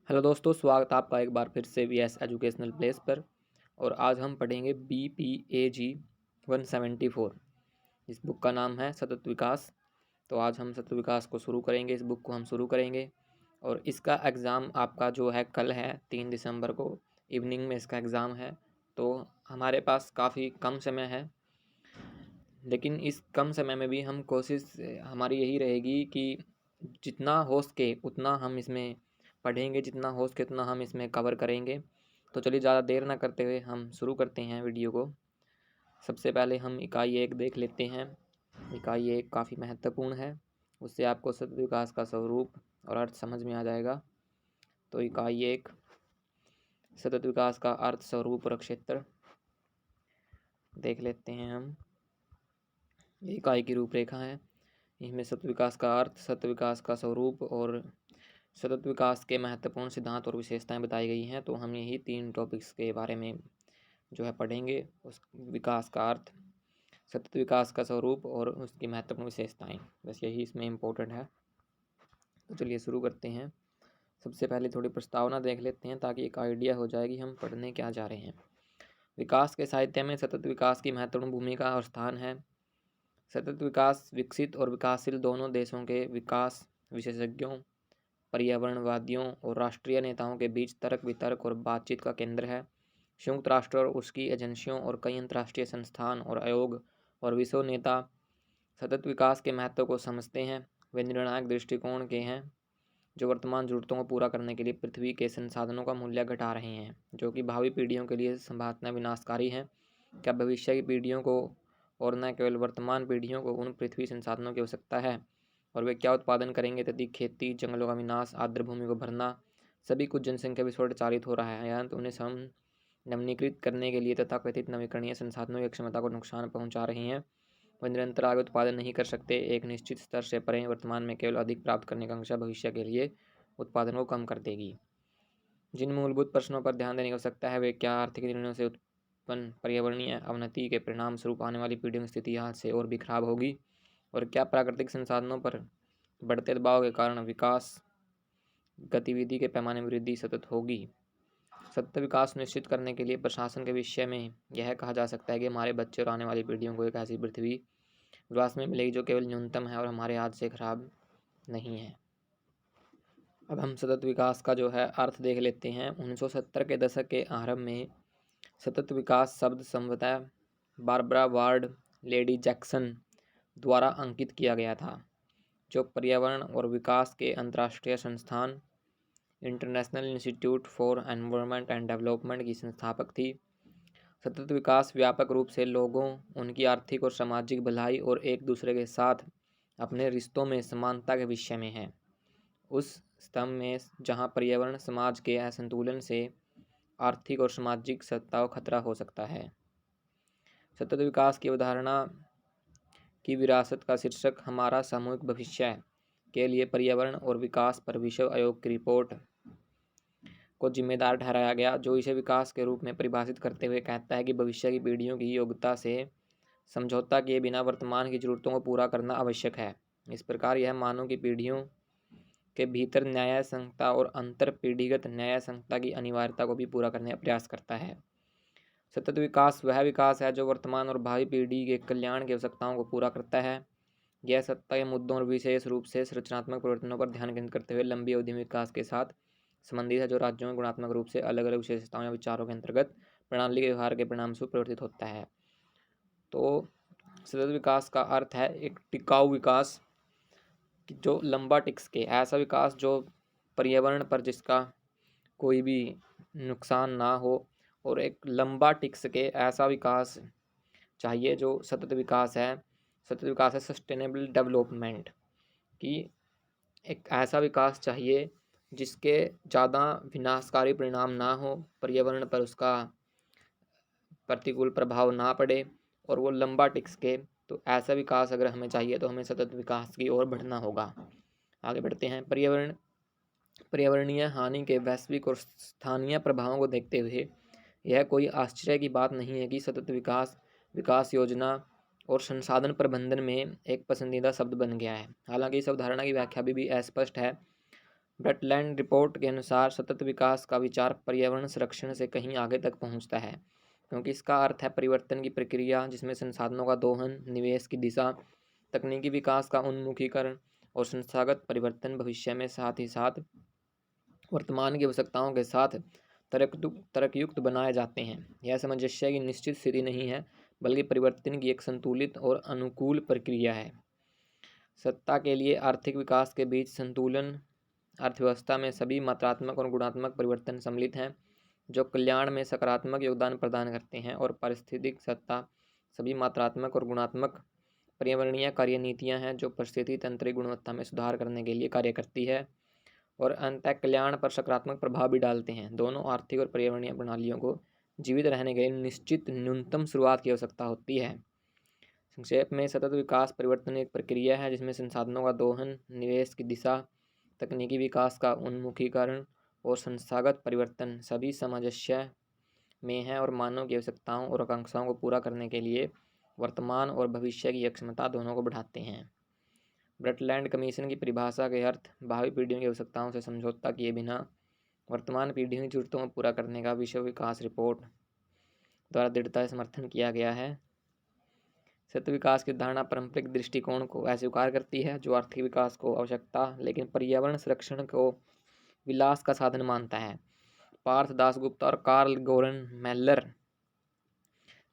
Hello दोस्तों, स्वागत है आपका एक बार फिर से वीएस एजुकेशनल प्लेस पर। और आज हम पढ़ेंगे BPAG 174। इस बुक का नाम है सतत विकास। तो आज हम सतत विकास को शुरू करेंगे, इस बुक को हम शुरू करेंगे। और इसका एग्ज़ाम आपका जो है कल है 3 दिसंबर को इवनिंग में इसका एग्ज़ाम है। तो हमारे पास काफ़ी कम समय है, लेकिन इस कम समय में भी हम कोशिश हमारी यही रहेगी कि जितना हो सके उतना हम इसमें पढ़ेंगे, जितना हो सके उतना हम इसमें कवर करेंगे। तो चलिए ज़्यादा देर ना करते हुए हम शुरू करते हैं वीडियो को। सबसे पहले हम इकाई 1 देख लेते हैं। इकाई 1 काफ़ी महत्वपूर्ण है, उससे आपको सतत विकास का स्वरूप और अर्थ समझ में आ जाएगा। तो इकाई 1 सतत विकास का अर्थ, स्वरूप और क्षेत्र देख लेते हैं हम। ये इकाई की रूपरेखा है। इसमें सतत विकास का अर्थ, सतत विकास का स्वरूप और सतत विकास के महत्वपूर्ण सिद्धांत और विशेषताएं बताई गई हैं। तो हम यही 3 टॉपिक्स के बारे में जो है पढ़ेंगे। उस विकास का अर्थ, सतत विकास का स्वरूप और उसकी महत्वपूर्ण विशेषताएं, बस यही इसमें इम्पोर्टेंट है। तो चलिए शुरू करते हैं। सबसे पहले थोड़ी प्रस्तावना देख लेते हैं ताकि एक आइडिया हो जाए कि हम पढ़ने क्या जा रहे हैं। विकास के साहित्य में सतत विकास की महत्वपूर्ण भूमिका और स्थान है। सतत विकास विकसित और विकासशील दोनों देशों के विकास विशेषज्ञों, पर्यावरणवादियों और राष्ट्रीय नेताओं के बीच तर्क वितर्क और बातचीत का केंद्र है। संयुक्त राष्ट्र और उसकी एजेंसियों और कई अंतर्राष्ट्रीय संस्थान और आयोग और विश्व नेता सतत विकास के महत्व को समझते हैं। वे निर्णायक दृष्टिकोण के हैं जो वर्तमान जरूरतों को पूरा करने के लिए पृथ्वी के संसाधनों का मूल्य घटा रहे हैं, जो कि भावी पीढ़ियों के लिए संभावना विनाशकारी हैं। क्या भविष्य की पीढ़ियों को और न केवल वर्तमान पीढ़ियों को उन पृथ्वी संसाधनों की आवश्यकता है, और वे क्या उत्पादन करेंगे यदि खेती, जंगलों का विनाश, आर्द्र भूमि को भरना, सभी कुछ जनसंख्या विस्फोट चालित हो रहा है, या उन्हें नवीनीकृत करने के लिए तथाकथित नवीकरणीय संसाधनों की क्षमता को नुकसान पहुंचा रही हैं। वे निरंतर आगे उत्पादन नहीं कर सकते। एक निश्चित स्तर से परे वर्तमान में केवल अधिक प्राप्त करने की आकांक्षा भविष्य के लिए उत्पादन को कम कर देगी। जिन मूलभूत प्रश्नों पर ध्यान देने की आवश्यकता है वे क्या आर्थिक निर्णयों से उत्पन्न पर्यावरणीय अवनति के परिणाम स्वरूप आने वाली पीढ़ियों की स्थिति यहाँ से और भी खराब होगी, और क्या प्राकृतिक संसाधनों पर बढ़ते दबाव के कारण विकास गतिविधि के पैमाने में वृद्धि सतत होगी। सतत विकास सुनिश्चित करने के लिए प्रशासन के विषय में यह कहा जा सकता है कि हमारे बच्चे और आने वाली पीढ़ियों को एक ऐसी पृथ्वी विकास में मिलेगी जो केवल न्यूनतम है और हमारे हाथ से खराब नहीं है। अब हम सतत विकास का जो है अर्थ देख लेते हैं। 1970 के दशक के आरंभ में सतत विकास शब्द संभवतः बारबरा वार्ड लेडी जैक्सन द्वारा अंकित किया गया था, जो पर्यावरण और विकास के अंतर्राष्ट्रीय संस्थान international institute for environment and development की संस्थापक थी। सतत विकास व्यापक रूप से लोगों, उनकी आर्थिक और सामाजिक भलाई और एक दूसरे के साथ अपने रिश्तों में समानता के विषय में है। उस स्तंभ में जहाँ पर्यावरण समाज के असंतुलन से आर्थिक और सामाजिक सत्ता को खतरा हो सकता है। सतत विकास की अवधारणा की विरासत का शीर्षक हमारा सामूहिक भविष्य के लिए पर्यावरण और विकास पर विश्व आयोग की रिपोर्ट को जिम्मेदार ठहराया गया, जो इसे विकास के रूप में परिभाषित करते हुए कहता है कि भविष्य की पीढ़ियों की योग्यता से समझौता किए बिना वर्तमान की जरूरतों को पूरा करना आवश्यक है। इस प्रकार यह मानव की पीढ़ियों के भीतर न्याय संहिता और अंतर पीढ़ीगत न्याय संहिता की अनिवार्यता को भी पूरा करने का प्रयास करता है। सतत विकास वह विकास है जो वर्तमान और भावी पीढ़ी के कल्याण की आवश्यकताओं को पूरा करता है। यह सत्ता के मुद्दों और विशेष रूप से संरचनात्मक परिवर्तनों पर ध्यान केंद्रित करते हुए लंबी अवधि में विकास के साथ संबंधित है, जो राज्यों में गुणात्मक रूप से अलग अलग विशेषताओं या विचारों के अंतर्गत प्रणाली के व्यवहार के परिणाम से परिवर्तित होता है। तो सतत विकास का अर्थ है एक टिकाऊ विकास जो लंबा टिक सके, ऐसा विकास जो पर्यावरण पर जिसका कोई भी नुकसान ना हो और एक लंबा टिक सके, ऐसा विकास चाहिए जो सतत विकास है। सतत विकास है सस्टेनेबल डेवलपमेंट की एक ऐसा विकास चाहिए जिसके ज़्यादा विनाशकारी परिणाम ना हो, पर्यावरण पर उसका प्रतिकूल प्रभाव ना पड़े और वो लंबा टिक सके। तो ऐसा विकास अगर हमें चाहिए तो हमें सतत विकास की ओर बढ़ना होगा। आगे बढ़ते हैं। पर्यावरणीय हानि के वैश्विक और स्थानीय प्रभावों को देखते हुए यह कोई आश्चर्य की बात नहीं है कि सतत विकास, विकास योजना और संसाधन प्रबंधन में एक पसंदीदा शब्द बन गया है। हालांकि इस अवधारणा की व्याख्या भी अस्पष्ट है। ब्रटलैंड रिपोर्ट के अनुसार सतत विकास का विचार पर्यावरण संरक्षण से कहीं आगे तक पहुंचता है, क्योंकि इसका अर्थ है परिवर्तन की प्रक्रिया जिसमें संसाधनों का दोहन, निवेश की दिशा, तकनीकी विकास का उन्मुखीकरण और संस्थागत परिवर्तन भविष्य में साथ ही साथ वर्तमान की आवश्यकताओं के साथ तर्कयुक्त बनाए जाते हैं। यह सामंजस्य की निश्चित स्थिति नहीं है, बल्कि परिवर्तन की एक संतुलित और अनुकूल प्रक्रिया है। सत्ता के लिए आर्थिक विकास के बीच संतुलन। अर्थव्यवस्था में सभी मात्रात्मक और गुणात्मक परिवर्तन सम्मिलित हैं जो कल्याण में सकारात्मक योगदान प्रदान करते हैं, और पारिस्थितिक सत्ता सभी मात्रात्मक और गुणात्मक पर्यावरणीय कार्यनीतियां हैं जो परिस्थिति तंत्रिक गुणवत्ता में सुधार करने के लिए कार्य करती है और अंततः कल्याण पर सकारात्मक प्रभाव भी डालते हैं। दोनों आर्थिक और पर्यावरणीय प्रणालियों को जीवित रहने के लिए निश्चित न्यूनतम शुरुआत की आवश्यकता होती है। संक्षेप में, सतत विकास परिवर्तन एक प्रक्रिया है जिसमें संसाधनों का दोहन, निवेश की दिशा, तकनीकी विकास का उन्मुखीकरण और संस्थागत परिवर्तन सभी सामंजस्य में है और मानव की आवश्यकताओं और आकांक्षाओं को पूरा करने के लिए वर्तमान और भविष्य की क्षमता दोनों को बढ़ाते हैं। ब्रटलैंड कमीशन की परिभाषा के अर्थ भावी पीढ़ियों की आवश्यकताओं से समझौता किए बिना वर्तमान पीढ़ियों की जरूरतों को पूरा करने का विश्व विकास रिपोर्ट द्वारा दृढ़ता से समर्थन किया गया है। सतत विकास की धारणा पारंपरिक दृष्टिकोण को अस्वीकार करती है जो आर्थिक विकास को आवश्यकता लेकिन पर्यावरण संरक्षण को विलास का साधन मानता है। पार्थ दासगुप्ता और कार्ल गोरन मेल्लर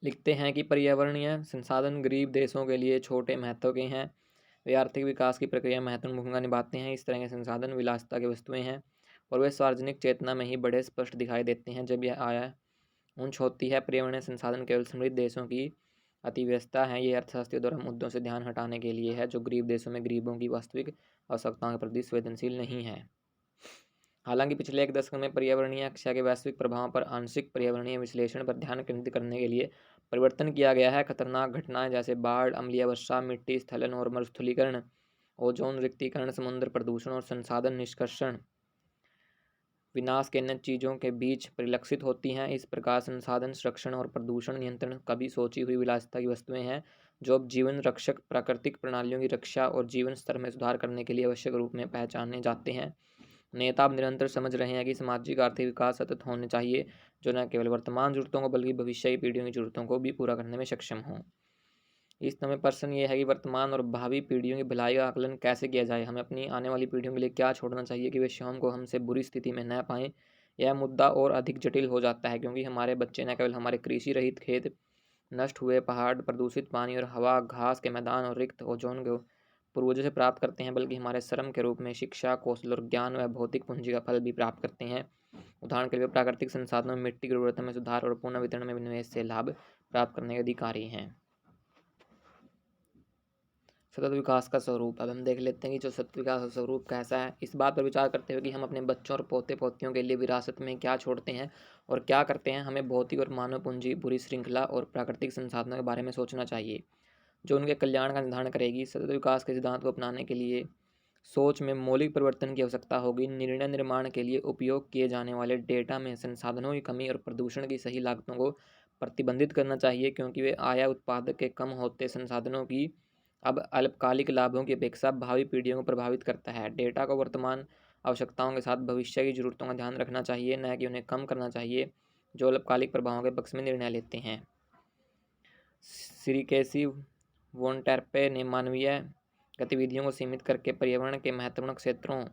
लिखते हैं कि पर्यावरणीय संसाधन गरीब देशों के लिए छोटे महत्व के हैं। वे आर्थिक विकास की प्रक्रिया में महत्वपूर्ण भूमिका निभाते हैं। इस तरह के संसाधन विलासिता की वस्तुएं हैं और वे सार्वजनिक चेतना में ही बड़े स्पष्ट दिखाई देते हैं जब यह आया ऊंच होती है। पर्यावरणीय संसाधन केवल समृद्ध देशों की अतिव्यवस्था है। ये अर्थशास्त्रियों द्वारा मुद्दों से ध्यान हटाने के लिए है जो गरीब देशों में गरीबों की वास्तविक आवश्यकताओं के प्रति संवेदनशील नहीं है। हालांकि पिछले एक दशक में पर्यावरणीय कक्षा के वैश्विक प्रभावों पर आंशिक पर्यावरणीय विश्लेषण पर ध्यान केंद्रित करने के लिए परिवर्तन किया गया है। खतरनाक घटनाएं जैसे बाढ़, अम्लीय वर्षा, मिट्टी स्खलन और मरुस्थलीकरण, ओजोन रिक्तीकरण, समुद्र प्रदूषण और संसाधन निष्कर्षण विनाश के अन्य चीज़ों के बीच परिलक्षित होती हैं। इस प्रकार संसाधन संरक्षण और प्रदूषण नियंत्रण कभी सोची हुई विलासिता की वस्तुएं हैं जो अब जीवन रक्षक प्राकृतिक प्रणालियों की रक्षा और जीवन स्तर में सुधार करने के लिए आवश्यक रूप में पहचाने जाते हैं। नेता अब निरंतर समझ रहे हैं कि सामाजिक आर्थिक विकास सतत होने चाहिए जो न केवल वर्तमान जरूरतों को बल्कि भविष्य की पीढ़ियों की जरूरतों को भी पूरा करने में सक्षम हों। इस समय प्रश्न ये है कि वर्तमान और भावी पीढ़ियों की भलाई का आकलन कैसे किया जाए। हमें अपनी आने वाली पीढ़ियों के लिए क्या छोड़ना चाहिए कि वे शाम को हमसे बुरी स्थिति में न पाएं। यह मुद्दा और अधिक जटिल हो जाता है क्योंकि हमारे बच्चे न केवल हमारे कृषि रहित खेत, नष्ट हुए पहाड़, प्रदूषित पानी और हवा, घास के मैदान और रिक्त ओजोन को पूर्वजों से प्राप्त करते हैं, बल्कि हमारे श्रम के रूप में शिक्षा, कौशल और ज्ञान व भौतिक पूंजी का फल भी प्राप्त करते हैं। उदाहरण के लिए प्राकृतिक संसाधनों में मिट्टी की गुणवत्ता में सुधार और पुनः वितरण में निवेश से लाभ प्राप्त करने के अधिकारी हैं। सतत विकास का स्वरूप। अब हम देख लेते हैं कि जो सतत विकास का स्वरूप कैसा है। इस बात पर विचार करते हुए कि हम अपने बच्चों और पोते पोतियों के लिए विरासत में क्या छोड़ते हैं और क्या करते हैं, हमें भौतिक और मानव पूंजी, बुरी श्रृंखला और प्राकृतिक संसाधनों के बारे में सोचना चाहिए जो उनके कल्याण का निर्धारण करेगी। सतत विकास के सिद्धांत को अपनाने के लिए सोच में मौलिक परिवर्तन की आवश्यकता होगी। निर्णय निर्माण के लिए उपयोग किए जाने वाले डेटा में संसाधनों की कमी और प्रदूषण की सही लागतों को प्रतिबंधित करना चाहिए क्योंकि वे आय उत्पादक के कम होते संसाधनों की अब अल्पकालिक लाभों की अपेक्षा भावी पीढ़ियों को प्रभावित करता है। डेटा को वर्तमान आवश्यकताओं के साथ भविष्य की जरूरतों का ध्यान रखना चाहिए, न कि उन्हें कम करना चाहिए जो अल्पकालिक प्रभावों के पक्ष में निर्णय लेते हैं। सिरिकेसी वोल्टेर्पे ने मानवीय गतिविधियों को सीमित करके पर्यावरण के महत्वपूर्ण क्षेत्रों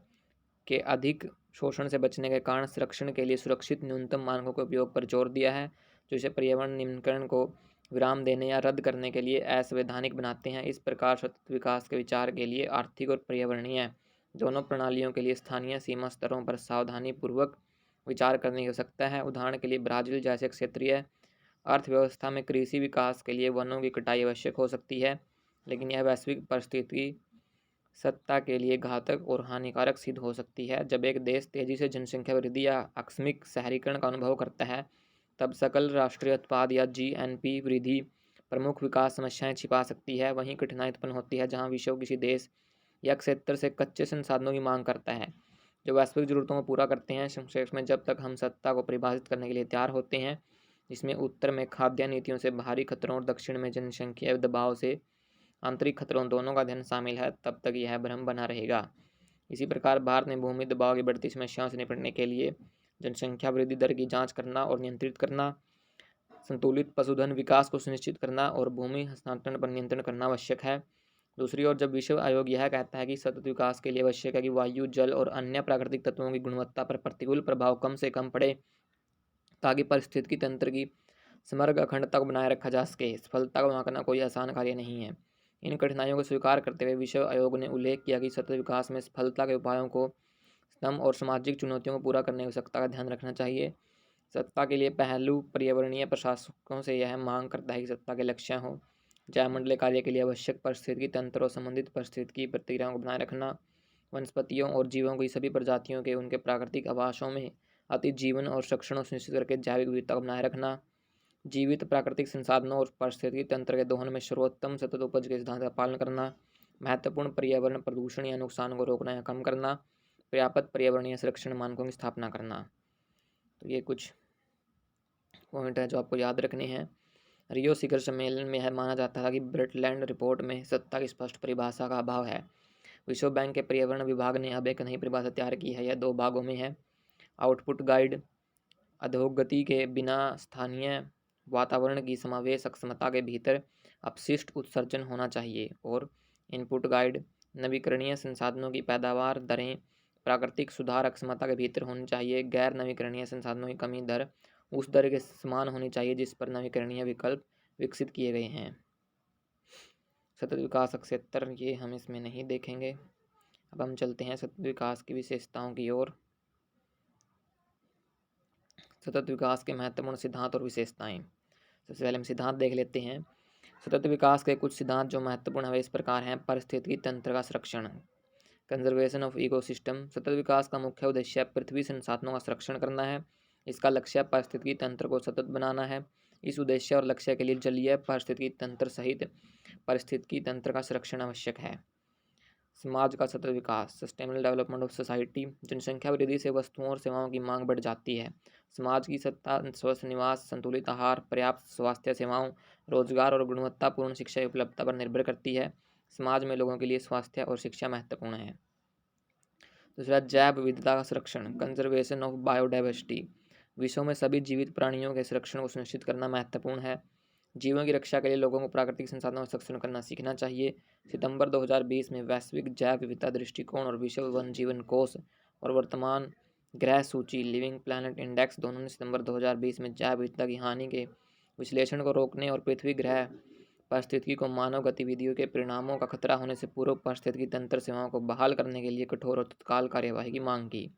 के अधिक शोषण से बचने के कारण संरक्षण के लिए सुरक्षित न्यूनतम मानकों के उपयोग पर जोर दिया है जो इसे पर्यावरण निम्नीकरण को विराम देने या रद्द करने के लिए असंवैधानिक बनाते हैं। इस प्रकार सतत विकास के विचार के लिए आर्थिक और पर्यावरणीय दोनों प्रणालियों के लिए स्थानीय सीमा स्तरों पर सावधानीपूर्वक विचार करने की आवश्यकता है। उदाहरण के लिए ब्राज़ील जैसे क्षेत्रीय अर्थव्यवस्था में कृषि विकास के लिए वनों की कटाई आवश्यक हो सकती है, लेकिन यह वैश्विक परिस्थिति सत्ता के लिए घातक और हानिकारक सिद्ध हो सकती है। जब एक देश तेजी से जनसंख्या वृद्धि या आकस्मिक शहरीकरण का अनुभव करता है तब सकल राष्ट्रीय उत्पाद या जीएनपी वृद्धि प्रमुख विकास समस्याएं छिपा सकती है। वहीं कठिनाई उत्पन्न होती है जहां विश्व किसी देश या क्षेत्र से कच्चे संसाधनों की मांग करता है जो वैश्विक जरूरतों को पूरा करते हैं। संक्षेप में, जब तक हम सत्ता को परिभाषित करने के लिए तैयार होते हैं जिसमें उत्तर में खाद्य नीतियों से बाहरी खतरों और दक्षिण में जनसंख्या दबाव से आंतरिक खतरों दोनों का अध्ययन शामिल है, तब तक यह भ्रम बना रहेगा। इसी प्रकार भारत में भूमि दबाव की बढ़ती समस्याओं से निपटने के लिए जनसंख्या वृद्धि दर की जांच करना और नियंत्रित करना, संतुलित पशुधन विकास को सुनिश्चित करना और भूमि हस्तांतरण पर नियंत्रण करना आवश्यक है। दूसरी ओर जब विश्व आयोग यह कहता है कि सतत विकास के लिए आवश्यक है कि वायु, जल और अन्य प्राकृतिक तत्वों की गुणवत्ता पर प्रतिकूल प्रभाव कम से कम पड़े ताकि पारिस्थितिकी तंत्र की समग्र अखंडता को बनाए रखा जा सके, सफलता को आंकना कोई आसान कार्य नहीं है। इन कठिनाइयों को स्वीकार करते हुए विश्व आयोग ने उल्लेख किया कि सतत विकास में सफलता के उपायों को श्रम और सामाजिक चुनौतियों को पूरा करने की आवश्यकता का ध्यान रखना चाहिए। सत्ता के लिए पहलू पर्यावरणीय प्रशासकों से यह मांग करता है कि सत्ता के लक्ष्य हों जैवमंडलीय कार्य के लिए आवश्यक पारिस्थितिकी तंत्र और संबंधित पारिस्थितिकी प्रतिक्रियाओं को बनाए रखना, वनस्पतियों और जीवों की सभी प्रजातियों के उनके प्राकृतिक आवासों में अतिजीवन जीवन और संरक्षण सुनिश्चित करके जैविक विविधता को बनाए रखना, जीवित प्राकृतिक संसाधनों और पारिस्थितिकी तंत्र के दोहन में सर्वोत्तम सतत उपज के सिद्धांत का पालन करना, महत्वपूर्ण पर्यावरण प्रदूषण या नुकसान को रोकना या कम करना, पर्याप्त पर्यावरणीय संरक्षण मानकों की स्थापना करना। तो ये कुछ पॉइंट है जो आपको याद रखने हैं। रियो शिखर सम्मेलन में यह माना जाता था कि ब्रेटलैंड रिपोर्ट में सत्ता की स्पष्ट परिभाषा का अभाव है। विश्व बैंक के पर्यावरण विभाग ने अब एक नई परिभाषा तैयार की है। यह 2 भागों में है। आउटपुट गाइड, अधोगति के बिना स्थानीय वातावरण की समावेश क्षमता के भीतर अपशिष्ट उत्सर्जन होना चाहिए, और इनपुट गाइड, नवीकरणीय संसाधनों की पैदावार दरें प्राकृतिक सुधार क्षमता के भीतर होनी चाहिए। गैर नवीकरणीय संसाधनों की कमी दर उस दर के समान होनी चाहिए जिस पर नवीकरणीय विकल्प विकसित किए गए हैं। सतत विकास क्षेत्र ये हम इसमें नहीं देखेंगे। अब हम चलते हैं सतत विकास की विशेषताओं की ओर। सतत विकास के महत्वपूर्ण सिद्धांत और विशेषताएं। सबसे पहले हम सिद्धांत देख लेते हैं। सतत विकास के कुछ सिद्धांत जो महत्वपूर्ण है इस प्रकार हैं। पारिस्थितिकी तंत्र का संरक्षण, कंजर्वेशन ऑफ इकोसिस्टम। सतत विकास का मुख्य उद्देश्य पृथ्वी संसाधनों का संरक्षण करना है। इसका लक्ष्य पारिस्थितिकी तंत्र को सतत बनाना है। इस उद्देश्य और लक्ष्य के लिए जलीय पारिस्थितिकी तंत्र सहित पारिस्थितिकी तंत्र का संरक्षण आवश्यक है। समाज का सतत विकास, सस्टेनेबल डेवलपमेंट ऑफ सोसाइटी। जनसंख्या वृद्धि से वस्तुओं और सेवाओं की मांग बढ़ जाती है। समाज की सत्ता स्वस्थ निवास, संतुलित आहार, पर्याप्त स्वास्थ्य सेवाओं, रोजगार और गुणवत्तापूर्ण शिक्षा की उपलब्धता पर निर्भर करती है। समाज में लोगों के लिए स्वास्थ्य और शिक्षा महत्वपूर्ण है। दूसरा, जैव विविधता का संरक्षण, कंजर्वेशन ऑफ बायोडाइवर्सिटी। विश्व में सभी जीवित प्राणियों के संरक्षण को सुनिश्चित करना महत्वपूर्ण है। जीवन की रक्षा के लिए लोगों को प्राकृतिक संसाधनों का संरक्षण करना सीखना चाहिए। सितंबर 2020 में वैश्विक जैव विविधता दृष्टिकोण और विश्व वन जीवन कोष और वर्तमान ग्रह सूची लिविंग प्लैनेट इंडेक्स दोनों ने सितंबर 2020 में जैव विविधता की हानि के विश्लेषण को रोकने और पृथ्वी ग्रह पारिस्थितिकी को मानव गतिविधियों के परिणामों का खतरा होने से पूर्व पारिस्थितिकी तंत्र सेवाओं को बहाल करने के लिए कठोर और तत्काल कार्यवाही की मांग की।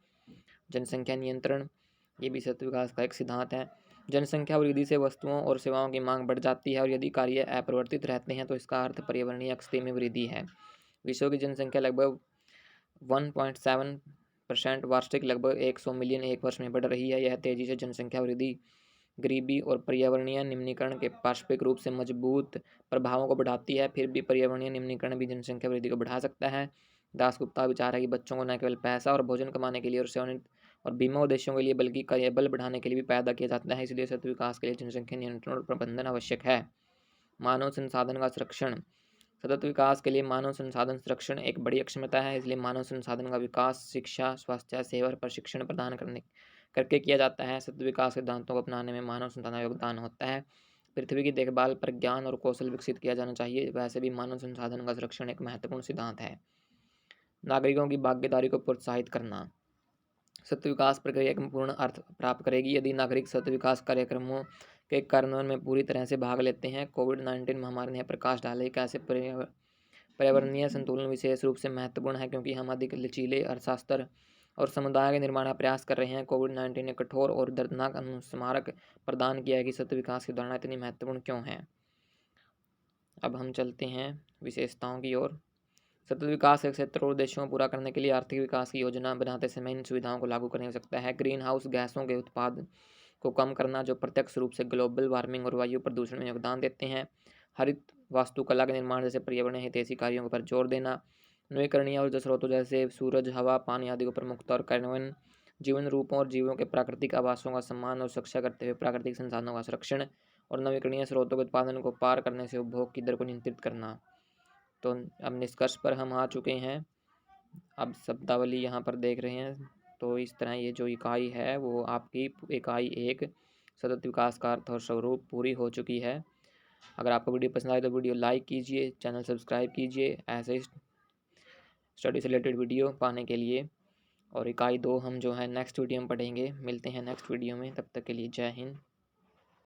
जनसंख्या नियंत्रण, ये भी सतत विकास का एक सिद्धांत है। जनसंख्या वृद्धि से वस्तुओं और सेवाओं की मांग बढ़ जाती है और यदि कार्य अपरिवर्तित रहते हैं तो इसका अर्थ पर्यावरणीय स्थिति में वृद्धि है। विश्व की जनसंख्या लगभग 1.7% वार्षिक लगभग 100 मिलियन एक वर्ष में बढ़ रही है। यह तेजी से जनसंख्या वृद्धि, गरीबी और पर्यावरणीय निम्नीकरण के पारस्परिक रूप से मजबूत प्रभावों को बढ़ाती है। फिर भी पर्यावरणीय निम्नीकरण भी जनसंख्या वृद्धि को बढ़ा सकता है। दासगुप्ता विचार है कि बच्चों को न केवल पैसा और भोजन कमाने के लिए और सेवानिवृत्त और बीमा उद्देश्यों के लिए बल्कि कार्यबल बढ़ाने के लिए भी पैदा किया जाता है। इसलिए सतत विकास के लिए जनसंख्या नियंत्रण और प्रबंधन आवश्यक है। मानव संसाधन का संरक्षण, सतत विकास के लिए मानव संसाधन संरक्षण एक बड़ी अक्षमता है। इसलिए मानव संसाधन का विकास शिक्षा, स्वास्थ्य सेवा और प्रशिक्षण प्रदान करके किया जाता है। सतत विकास सिद्धांतों को अपनाने में मानव संसाधन का योगदान होता है। पृथ्वी की देखभाल पर ज्ञान और कौशल विकसित किया जाना चाहिए। वैसे भी मानव संसाधन का संरक्षण एक महत्वपूर्ण सिद्धांत है। नागरिकों की भागीदारी को प्रोत्साहित करना, सतत विकास प्रक्रिया एक पूर्ण अर्थ प्राप्त करेगी यदि नागरिक सतत विकास कार्यक्रमों के कार्यान्वयन में पूरी तरह से भाग लेते हैं। कोविड-19 महामारी ने प्रकाश डाला है कि कैसे पर्यावरणीय संतुलन विशेष रूप से महत्वपूर्ण है, क्योंकि हम अधिक लचीले अर्थशास्त्र और समुदाय के निर्माण का प्रयास कर रहे हैं। कोविड-19 ने कठोर और दर्दनाक अनुस्मारक प्रदान किया है कि सतत विकास की अवधारणा इतनी महत्वपूर्ण क्यों है। अब हम चलते हैं विशेषताओं की ओर। सतत विकास के क्षेत्र और उद्देश्यों को पूरा करने के लिए आर्थिक विकास की योजना बनाते समय इन सुविधाओं को लागू करने हो सकता है। ग्रीन हाउस गैसों के उत्पाद को कम करना जो प्रत्यक्ष रूप से ग्लोबल वार्मिंग और वायु प्रदूषण में योगदान देते हैं। हरित वास्तुकला के निर्माण जैसे पर्यावरण हितैषी कार्यों पर जोर देना। नवीकरणीय ऊर्जा स्रोतों जैसे सूरज, हवा, पानी आदि को प्रमुखता और कार्यान्वयन। जीवन रूपों और जीवों के प्राकृतिक आवासों का सम्मान और सुरक्षा करते हुए प्राकृतिक संसाधनों का संरक्षण और नवीकरणीय स्रोतों के उत्पादन को पार करने से उपभोग की दर को नियंत्रित करना। तो अब निष्कर्ष पर हम आ चुके हैं। अब शब्दावली यहाँ पर देख रहे हैं, तो इस तरह ये जो इकाई है वो आपकी इकाई 1 सतत विकास का अर्थ और स्वरूप पूरी हो चुकी है। अगर आपको वीडियो पसंद आए तो वीडियो लाइक कीजिए, चैनल सब्सक्राइब कीजिए ऐसे ही स्टडी से रिलेटेड वीडियो पाने के लिए। और इकाई 2 हम जो है नेक्स्ट वीडियो में पढ़ेंगे। मिलते हैं नेक्स्ट वीडियो में, तब तक के लिए जय हिंद।